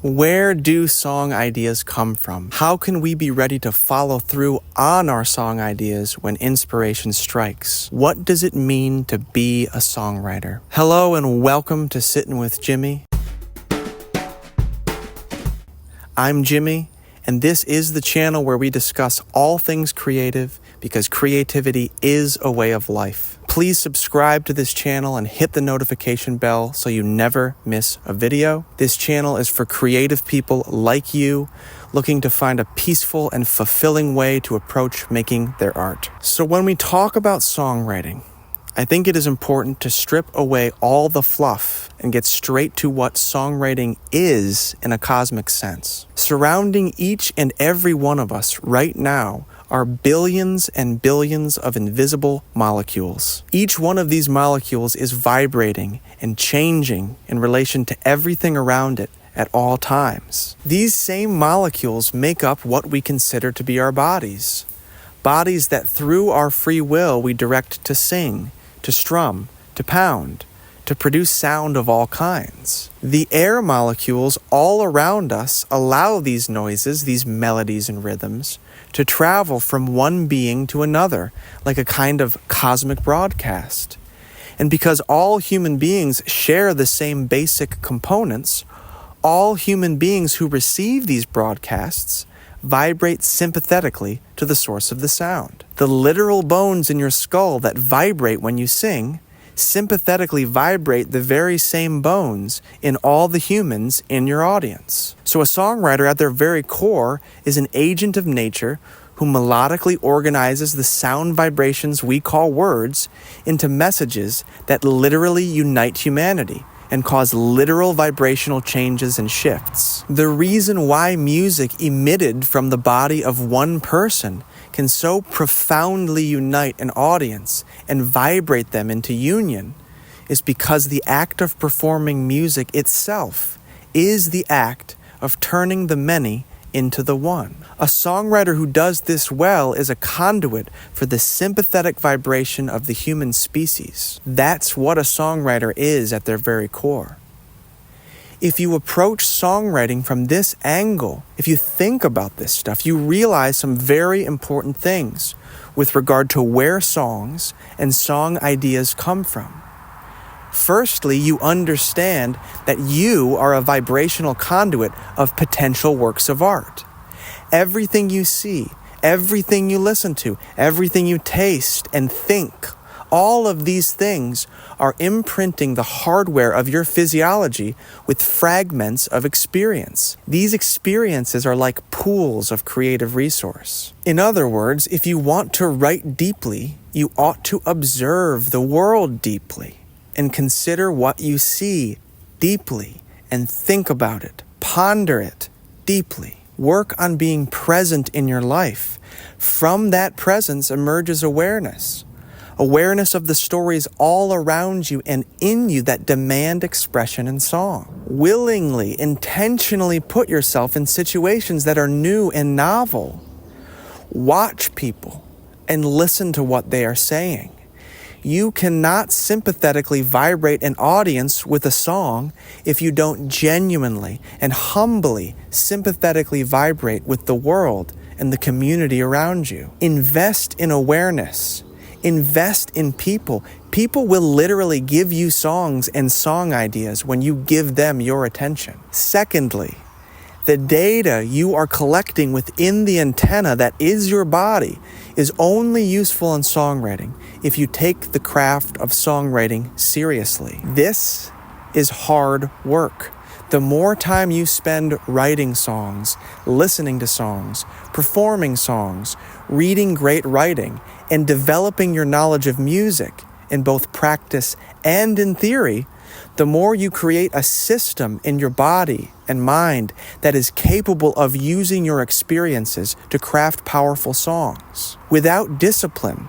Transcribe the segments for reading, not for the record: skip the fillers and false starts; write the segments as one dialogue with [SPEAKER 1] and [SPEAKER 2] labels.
[SPEAKER 1] Where do song ideas come from? How can we be ready to follow through on our song ideas when inspiration strikes? What does it mean to be a songwriter? Hello and welcome to Sittin With Jimi. I'm Jimmy, and this is the channel where we discuss all things creative because creativity is a way of life. Please subscribe to this channel and hit the notification bell so you never miss a video. This channel is for creative people like you looking to find a peaceful and fulfilling way to approach making their art. So when we talk about songwriting, I think it is important to strip away all the fluff and get straight to what songwriting is in a cosmic sense. Surrounding each and every one of us right now are billions and billions of invisible molecules. Each one of these molecules is vibrating and changing in relation to everything around it at all times. These same molecules make up what we consider to be our bodies. Bodies that through our free will we direct to sing, to strum, to pound, to produce sound of all kinds. The air molecules all around us allow these noises, these melodies and rhythms, to travel from one being to another, like a kind of cosmic broadcast. And because all human beings share the same basic components, all human beings who receive these broadcasts vibrate sympathetically to the source of the sound. The literal bones in your skull that vibrate when you sing sympathetically vibrate the very same bones in all the humans in your audience. So a songwriter at their very core is an agent of nature who melodically organizes the sound vibrations we call words into messages that literally unite humanity and cause literal vibrational changes and shifts. The reason why music emitted from the body of one person can so profoundly unite an audience and vibrate them into union is because the act of performing music itself is the act of turning the many into the one. A songwriter who does this well is a conduit for the sympathetic vibration of the human species. That's what a songwriter is at their very core. If you approach songwriting from this angle, if you think about this stuff, you realize some very important things with regard to where songs and song ideas come from. Firstly, you understand that you are a vibrational conduit of potential works of art. Everything you see, everything you listen to, everything you taste and think, all of these things are imprinting the hardware of your physiology with fragments of experience. These experiences are like pools of creative resource. In other words, if you want to write deeply, you ought to observe the world deeply and consider what you see deeply and think about it, ponder it deeply. Work on being present in your life. From that presence emerges awareness. Awareness of the stories all around you and in you that demand expression in song. Willingly, intentionally put yourself in situations that are new and novel. Watch people and listen to what they are saying. You cannot sympathetically vibrate an audience with a song if you don't genuinely and humbly sympathetically vibrate with the world and the community around you. Invest in awareness. Invest in people. People will literally give you songs and song ideas when you give them your attention. Secondly, the data you are collecting within the antenna that is your body is only useful in songwriting if you take the craft of songwriting seriously. This is hard work. The more time you spend writing songs, listening to songs, performing songs, reading great writing, and developing your knowledge of music in both practice and in theory, the more you create a system in your body and mind that is capable of using your experiences to craft powerful songs. Without discipline,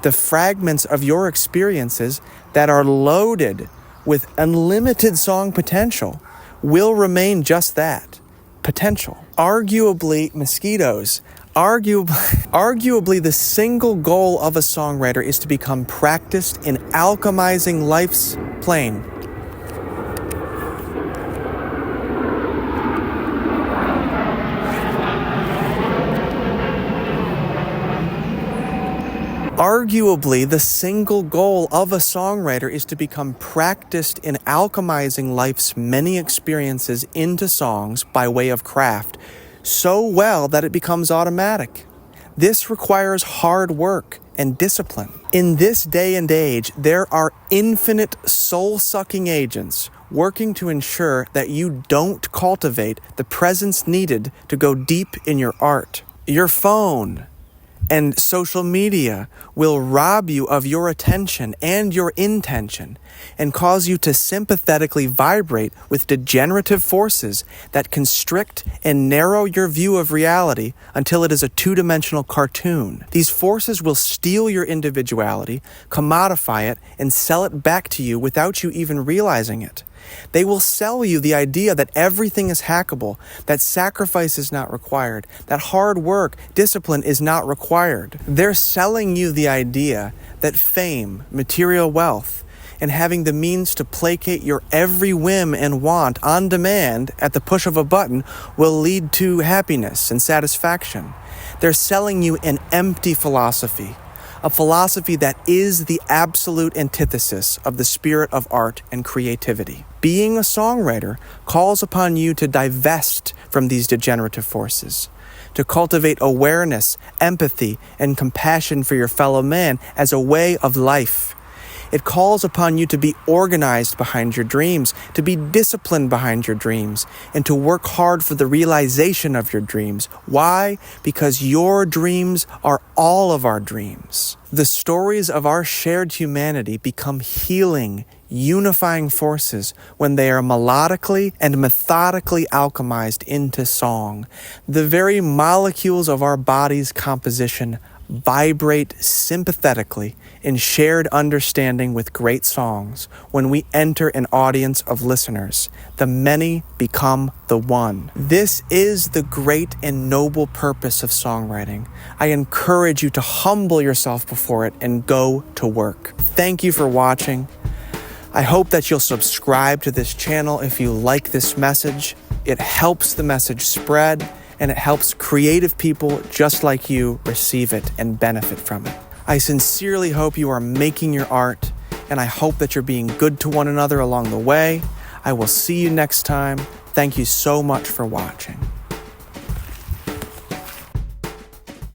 [SPEAKER 1] the fragments of your experiences that are loaded with unlimited song potential will remain just that, potential. Arguably, the single goal of a songwriter is to become practiced in alchemizing life's plane Arguably, the single goal of a songwriter is to become practiced in alchemizing life's many experiences into songs by way of craft, so well that it becomes automatic. This requires hard work and discipline. In this day and age, there are infinite soul-sucking agents working to ensure that you don't cultivate the presence needed to go deep in your art. Your phone and social media will rob you of your attention and your intention and cause you to sympathetically vibrate with degenerative forces that constrict and narrow your view of reality until it is a two-dimensional cartoon. These forces will steal your individuality, commodify it, and sell it back to you without you even realizing it. They will sell you the idea that everything is hackable, that sacrifice is not required, that hard work, discipline is not required. They're selling you the idea that fame, material wealth, and having the means to placate your every whim and want on demand at the push of a button will lead to happiness and satisfaction. They're selling you an empty philosophy, a philosophy that is the absolute antithesis of the spirit of art and creativity. Being a songwriter calls upon you to divest from these degenerative forces, to cultivate awareness, empathy, and compassion for your fellow man as a way of life. It calls upon you to be organized behind your dreams, to be disciplined behind your dreams, and to work hard for the realization of your dreams. Why? Because your dreams are all of our dreams. The stories of our shared humanity become healing, unifying forces when they are melodically and methodically alchemized into song. The very molecules of our body's composition vibrate sympathetically in shared understanding with great songs. When we enter an audience of listeners, the many become the one. This is the great and noble purpose of songwriting. I encourage you to humble yourself before it and go to work. Thank you for watching. I hope that you'll subscribe to this channel if you like this message. It helps the message spread, and it helps creative people just like you receive it and benefit from it. I sincerely hope you are making your art, and I hope that you're being good to one another along the way. I will see you next time. Thank you so much for watching.